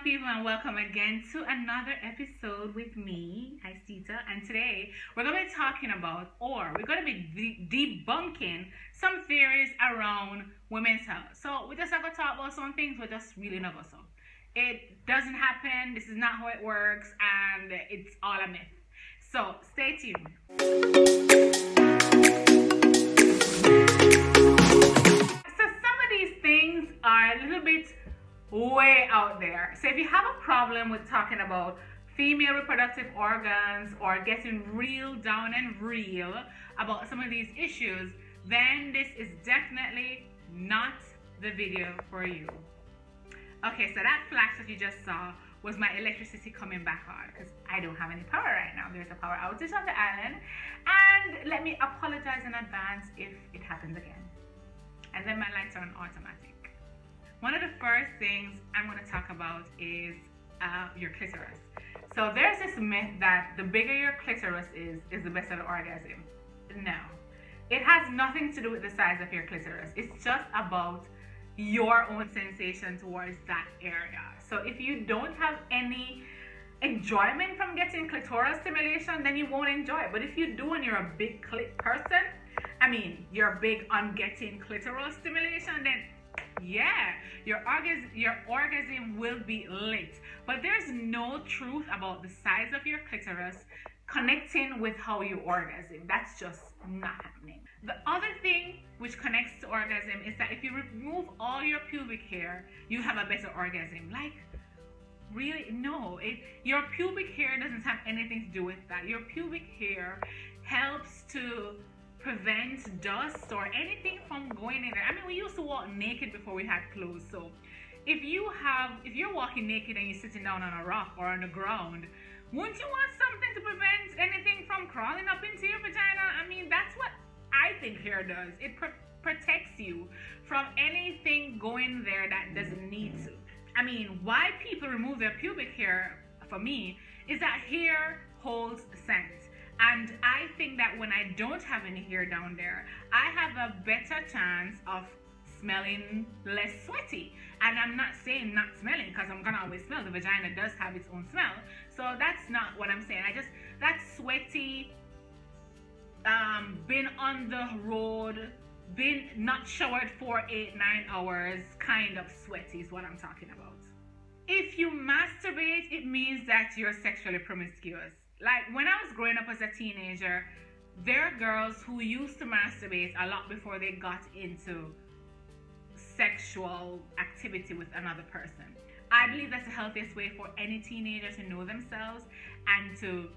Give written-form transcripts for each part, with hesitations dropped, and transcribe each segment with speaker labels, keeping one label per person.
Speaker 1: people, and welcome again to another episode with me, Iceta. And today we're going to be talking about, or we're going to be debunking some theories around women's health. So we're just going to talk about some things we're just really not going to. It doesn't happen, this is not how it works, and it's all a myth. So stay tuned. So some of these things are a little bit way out there. So if you have a problem with talking about female reproductive organs or getting real down and real about some of these issues, then this is definitely not the video for you. Okay, so that flash that you just saw was my electricity coming back on because I don't have any power right now. There's a power outage on the island, and let me apologize in advance if it happens again. And then my lights are on automatic. One of the first things I'm going to talk about is your clitoris. So there's this myth that the bigger your clitoris is the better the orgasm. No, it has nothing to do with the size of your clitoris. It's just about your own sensation towards that area. So if you don't have any enjoyment from getting clitoral stimulation, then you won't enjoy it. But if you do and you're a big clit person, you're big on getting clitoral stimulation, then yeah, your orgasm will be lit. But there's no truth about the size of your clitoris connecting with how you orgasm. That's just not happening. The other thing which connects to orgasm is that if you remove all your pubic hair, you have a better orgasm. Like, really? No, your pubic hair doesn't have anything to do with that. Your pubic hair helps to prevent dust or anything from going in there. We used to walk naked before we had clothes. So if you're walking naked and you're sitting down on a rock or on the ground, wouldn't you want something to prevent anything from crawling up into your vagina? That's what I think hair does. It protects you from anything going there that doesn't need to. Why people remove their pubic hair, for me, is that hair holds scent. And I think that when I don't have any hair down there, I have a better chance of smelling less sweaty. And I'm not saying not smelling, because I'm gonna always smell. The vagina does have its own smell. So that's not what I'm saying. That sweaty, been on the road, been not showered for 8-9 hours kind of sweaty is what I'm talking about. If you masturbate, it means that you're sexually promiscuous. Like, when I was growing up as a teenager, there are girls who used to masturbate a lot before they got into sexual activity with another person. I believe that's the healthiest way for any teenager to know themselves and to,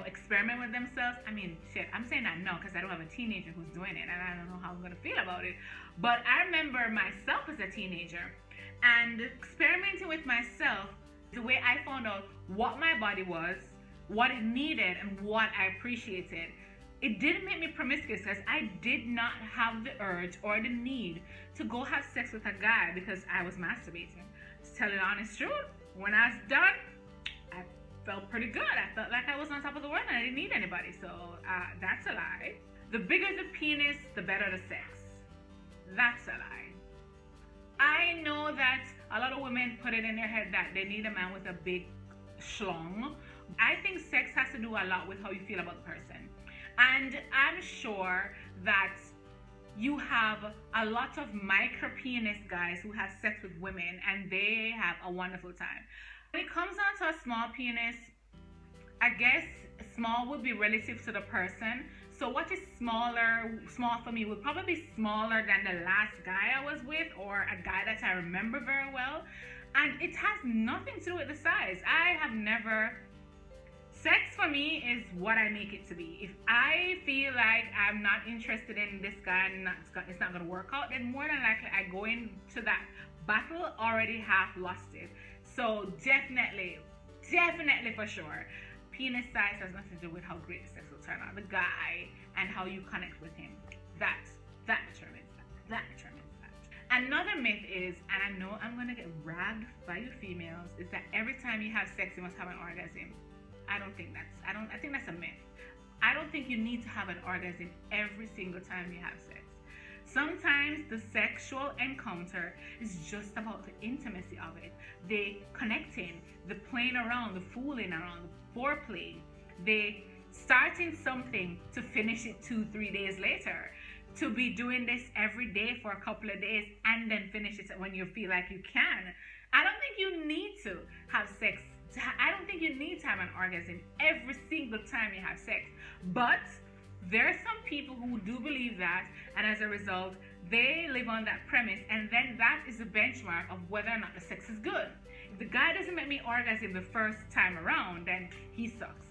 Speaker 1: experiment with themselves. I'm saying that now because I don't have a teenager who's doing it and I don't know how I'm going to feel about it. But I remember myself as a teenager and experimenting with myself, the way I found out what my body was, what it needed, and what I appreciated. It didn't make me promiscuous because I did not have the urge or the need to go have sex with a guy because I was masturbating. To tell you the honest truth, when I was done, I felt pretty good. I felt like I was on top of the world and I didn't need anybody. So that's a lie. The bigger the penis, the better the sex. That's a lie. I know that a lot of women put it in their head that they need a man with a big schlong. I think sex has to do a lot with how you feel about the person. And I'm sure that you have a lot of micro penis guys who have sex with women and they have a wonderful time. When it comes down to a small penis, I guess small would be relative to the person. So what is small for me would probably be smaller than the last guy I was with or a guy that I remember very well. And it has nothing to do with the size. Sex for me is what I make it to be. If I feel like I'm not interested in this guy and it's not going to work out, then more than likely I go into that battle already half lost it. So definitely for sure, penis size has nothing to do with how great the sex will turn out. The guy and how you connect with him, that determines that. Another myth is, and I know I'm going to get ragged by you females, is that every time you have sex you must have an orgasm. I think that's a myth. I don't think you need to have an orgasm every single time you have sex. Sometimes the sexual encounter is just about the intimacy of it, the connecting, the playing around, the fooling around, the foreplay, the starting something to finish it 2-3 days later, to be doing this every day for a couple of days and then finish it when you feel like you can. I don't think you need to have sex. I don't think you need to have an orgasm every single time you have sex. But there are some people who do believe that, and as a result, they live on that premise, and then that is the benchmark of whether or not the sex is good. If the guy doesn't make me orgasm the first time around, then he sucks.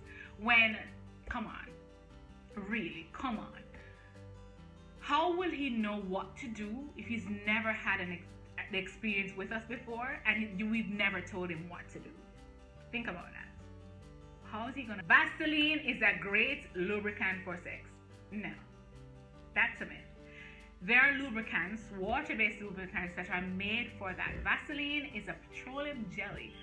Speaker 1: Come on, really, come on. How will he know what to do if he's never had the experience with us before and we've never told him what to do? Think about that. How is he gonna? Vaseline is a great lubricant for sex. No, that's a myth. There are lubricants, water-based lubricants that are made for that. Vaseline is a petroleum jelly.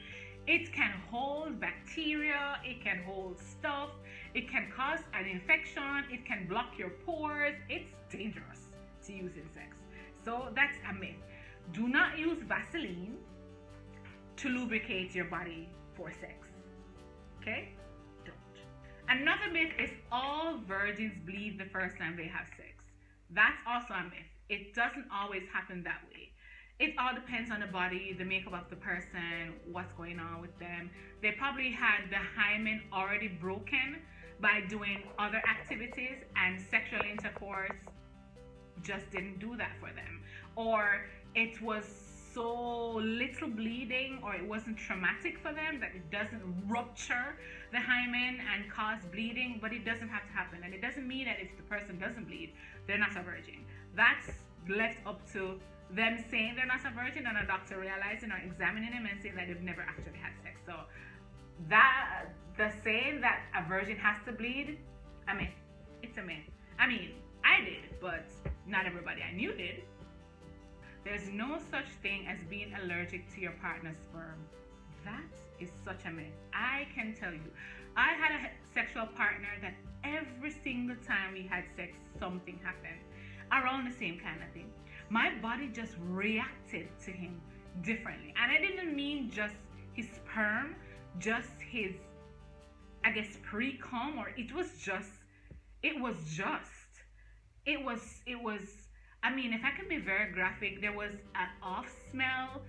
Speaker 1: It can hold bacteria, it can hold stuff, it can cause an infection, it can block your pores. It's dangerous to use in sex. So that's a myth. Do not use Vaseline to lubricate your body for sex. Okay? Don't. Another myth is all virgins bleed the first time they have sex. That's also a myth. It doesn't always happen that way. It all depends on the body, the makeup of the person, what's going on with them. They probably had the hymen already broken by doing other activities, and sexual intercourse just didn't do that for them. Or it was so little bleeding, or it wasn't traumatic for them that it doesn't rupture the hymen and cause bleeding. But it doesn't have to happen, and it doesn't mean that if the person doesn't bleed, they're not a virgin. That's left up to them saying they're not a virgin and a doctor realizing or examining them and saying that they've never actually had sex. So that the saying that a virgin has to bleed, I mean, it's a myth. I mean, I did, but not everybody I knew did. There's no such thing as being allergic to your partner's sperm. That is such a myth. I can tell you, I had a sexual partner that every single time we had sex, something happened around the same kind of thing. My body just reacted to him differently. And I didn't mean just his sperm, just his, I guess, pre-cum, or it was, I mean, if I can be very graphic, there was an off smell,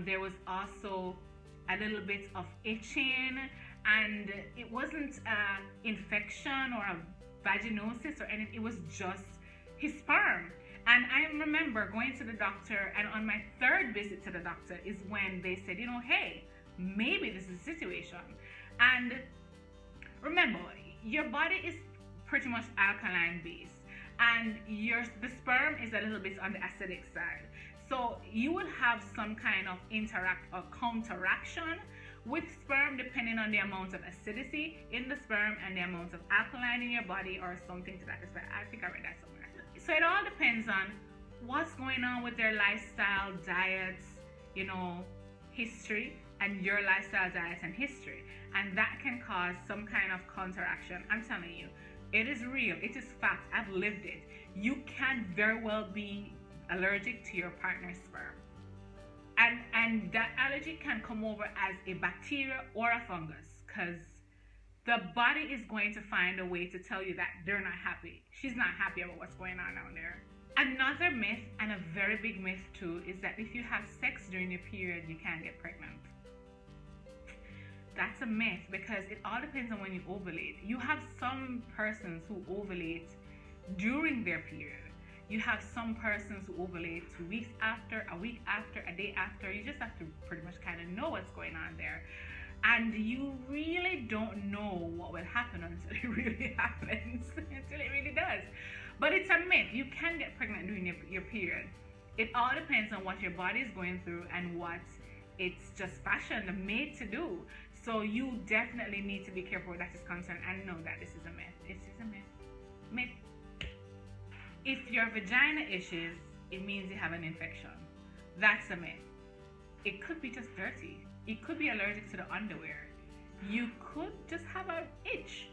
Speaker 1: there was also a little bit of itching, and it wasn't an infection or a vaginosis or anything, it was just his sperm. And I remember going to the doctor, and on my third visit to the doctor is when they said, you know, hey, maybe this is a situation. And remember, your body is pretty much alkaline based, and the sperm is a little bit on the acidic side. So you would have some kind of counteraction with sperm depending on the amount of acidity in the sperm and the amount of alkaline in your body, or something to that effect. I think I read that somewhere. So it all depends on what's going on with their lifestyle, diets, history, and your lifestyle, diet, and history. And that can cause some kind of counteraction. I'm telling you, it is real. It is fact. I've lived it. You can very well be allergic to your partner's sperm. And that allergy can come over as a bacteria or a fungus, because the body is going to find a way to tell you that they're not happy. She's not happy about what's going on down there. Another myth, and a very big myth too, is that if you have sex during your period, you can't get pregnant. That's a myth, because it all depends on when you ovulate. You have some persons who ovulate during their period. You have some persons who ovulate 2 weeks after, a week after, a day after. You just have to pretty much kind of know what's going on there. And you really don't know what will happen until it really happens, until it really does. But it's a myth. You can get pregnant during your period. It all depends on what your body is going through and what it's just fashioned, made to do. So you definitely need to be careful where that is concerned and know that this is a myth. This is a myth. Myth. If your vagina itches, it means you have an infection. That's a myth. It could be just dirty. You could be allergic to the underwear. You could just have an itch.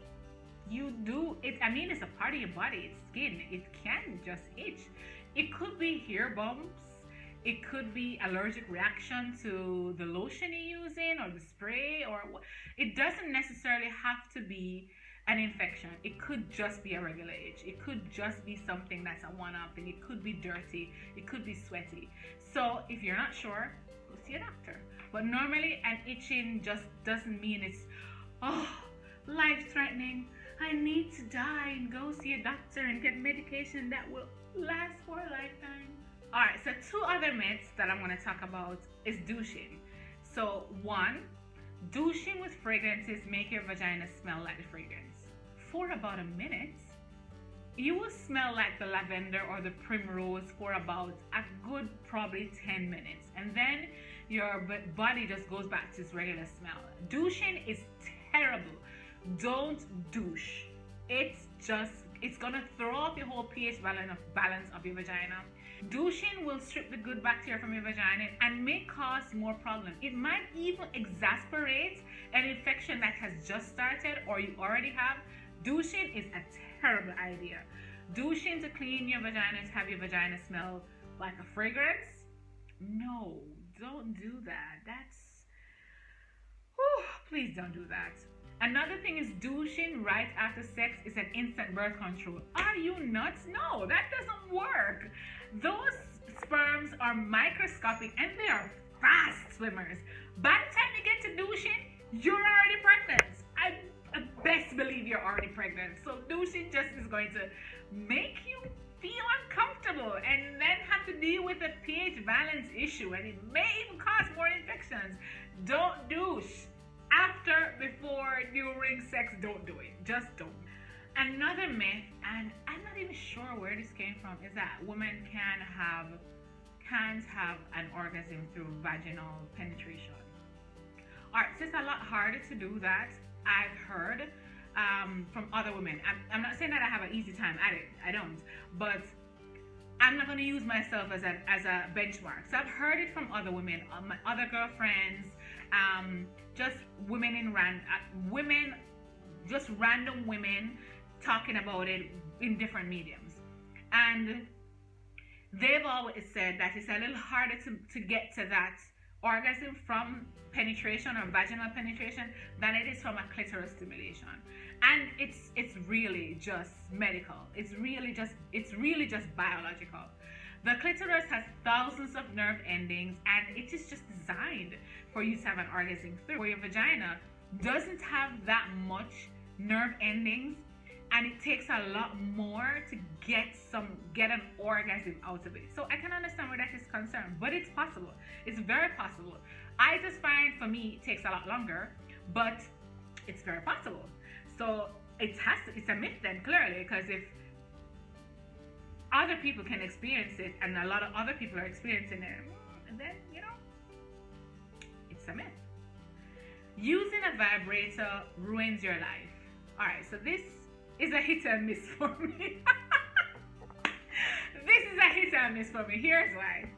Speaker 1: You do it. I mean, it's a part of your body. It's skin. It can just itch. It could be hair bumps. It could be allergic reaction to the lotion you're using or the spray or what. It doesn't necessarily have to be an infection. It could just be a regular itch. It could just be something that's a one-off thing. It could be dirty. It could be sweaty. So if you're not sure, go see a doctor. But normally an itching just doesn't mean it's, oh, life-threatening. I need to die and go see a doctor and get medication that will last for a lifetime. Alright, so 2 other myths that I'm going to talk about is douching. So 1, douching with fragrances make your vagina smell like the fragrance. For about a minute, you will smell like the lavender or the primrose for about a good probably 10 minutes. And then your body just goes back to its regular smell. Douching is terrible. Don't douche. It's gonna throw off your whole pH balance of your vagina. Douching will strip the good bacteria from your vagina and may cause more problems. It might even exacerbate an infection that has just started or you already have. Douching is a terrible idea. Douching to clean your vagina, to have your vagina smell like a fragrance? No, don't do that. Please don't do that. Another thing is douching right after sex is an instant birth control. Are you nuts? No, that doesn't work. Those sperms are microscopic and they are fast swimmers. By the time you get to douching, you're already pregnant. I best believe you're already pregnant. So douching just is going to make you feel uncomfortable and then have to deal with a pH balance issue, and it may even cause more infections. Don't douche. After, before, during sex, don't do it. Just don't. Another myth, and I'm not even sure where this came from, is that women can't have an orgasm through vaginal penetration. Alright, so it's a lot harder to do that. I've heard from other women. I'm not saying that I have an easy time at it. I don't. But I'm not going to use myself as a benchmark. So I've heard it from other women, my other girlfriends, just random women talking about it in different mediums. And they've always said that it's a little harder to get to that orgasm from penetration or vaginal penetration than it is from a clitoris stimulation. And it's really just medical. It's really just biological. The clitoris has thousands of nerve endings and it is just designed for you to have an orgasm through. Where your vagina doesn't have that much nerve endings, and it takes a lot more to get an orgasm out of it. So I can understand where that is concerned, but it's possible. It's very possible. I just find for me it takes a lot longer, but it's very possible. So it's a myth then, clearly, because if other people can experience it and a lot of other people are experiencing it, then it's a myth. Using a vibrator ruins your life. Alright, so this is a hit and miss for me. This is a hit and miss for me. Here's why.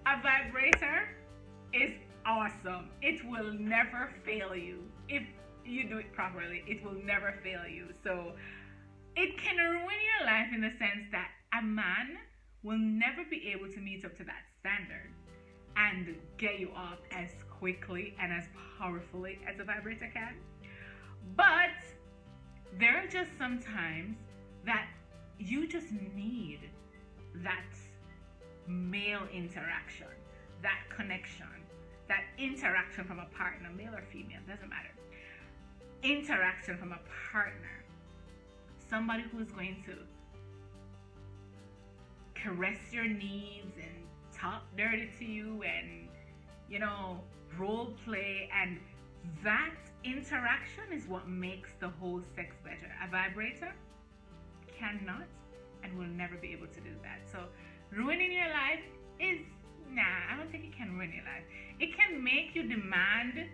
Speaker 1: A vibrator is awesome. It will never fail you. If you do it properly, it will never fail you. So it can ruin your life in the sense that a man will never be able to meet up to that standard and get you off as quickly and as powerfully as a vibrator can. But there are just some times that you just need that male interaction, that connection, that interaction from a partner, male or female, doesn't matter. Interaction from a partner. Somebody who's going to caress your needs and talk dirty to you and, role play, and that interaction is what makes the whole sex better. A vibrator cannot and will never be able to do that. So ruining your life is, I don't think it can ruin your life. It can make you demand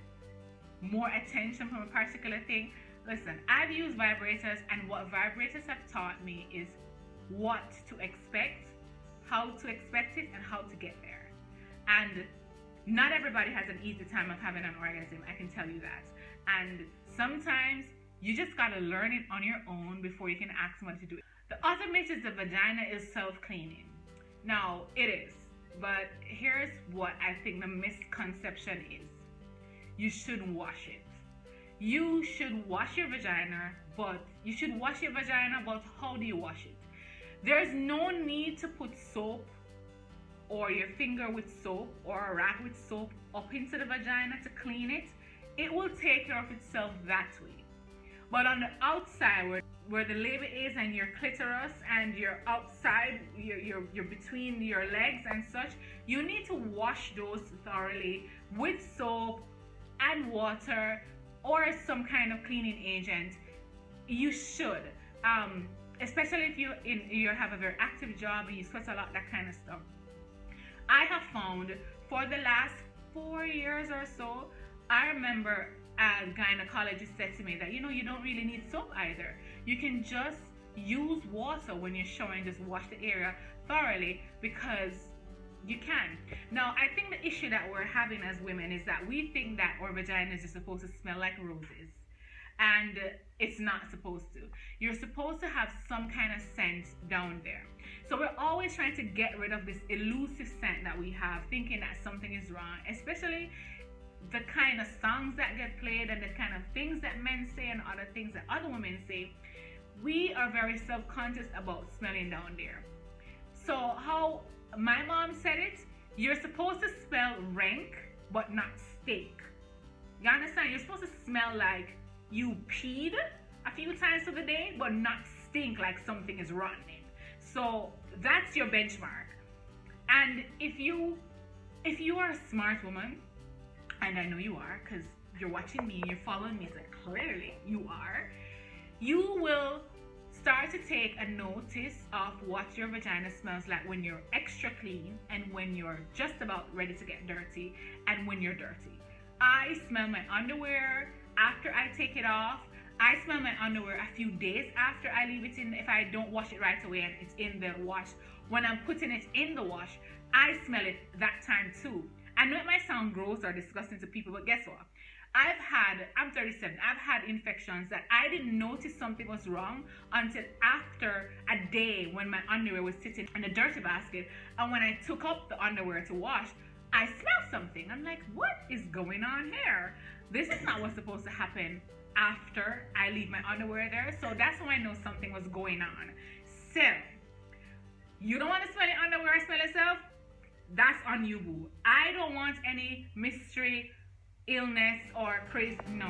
Speaker 1: more attention from a particular thing. Listen, I've used vibrators, and what vibrators have taught me is what to expect, how to expect it, and how to get there. And not everybody has an easy time of having an orgasm, I can tell you that. And sometimes you just gotta learn it on your own before you can ask someone to do it. The other myth is the vagina is self-cleaning. Now, it is. But here's what I think the misconception is. You should wash it. You should wash your vagina, but how do you wash it? There's no need to put soap or your finger with soap or a rag with soap up into the vagina to clean it. It will take care of itself that way. But on the outside, where the labia is and your clitoris and your outside, you're between your legs and such, you need to wash those thoroughly with soap and water or some kind of cleaning agent. You should, especially if you have a very active job and you sweat a lot, that kind of stuff. I have found for the last 4 years or so, I remember a gynecologist said to me that you don't really need soap either. You can just use water when you're showering, just wash the area thoroughly, because you can. Now, I think the issue that we're having as women is that we think that our vaginas are supposed to smell like roses, and it's not supposed to. You're supposed to have some kind of scent down there. So we're always trying to get rid of this elusive scent that we have, thinking that something is wrong, especially the kind of songs that get played and the kind of things that men say and other things that other women say. We are very self-conscious about smelling down there. So how my mom said it, you're supposed to smell rank but not stink. You understand? You're supposed to smell like you peed a few times of the day but not stink like something is rotten. So that's your benchmark. And if you are a smart woman, and I know you are because you're watching me, you're following me, so clearly you are, you will start to take a notice of what your vagina smells like when you're extra clean and when you're just about ready to get dirty and when you're dirty. I smell my underwear after I take it off. I smell my underwear a few days after I leave it in, if I don't wash it right away and it's in the wash. When I'm putting it in the wash, I smell it that time too. I know it might sound gross or disgusting to people, but guess what? I'm 37, I've had infections that I didn't notice something was wrong until after a day when my underwear was sitting in a dirty basket, and when I took up the underwear to wash, I smelled something. I'm like, what is going on here? This is not what's supposed to happen after I leave my underwear there. So that's how I know something was going on. So, you don't want to smell your underwear or smell yourself? That's on you, boo. I don't want any mystery illness or crazy. No.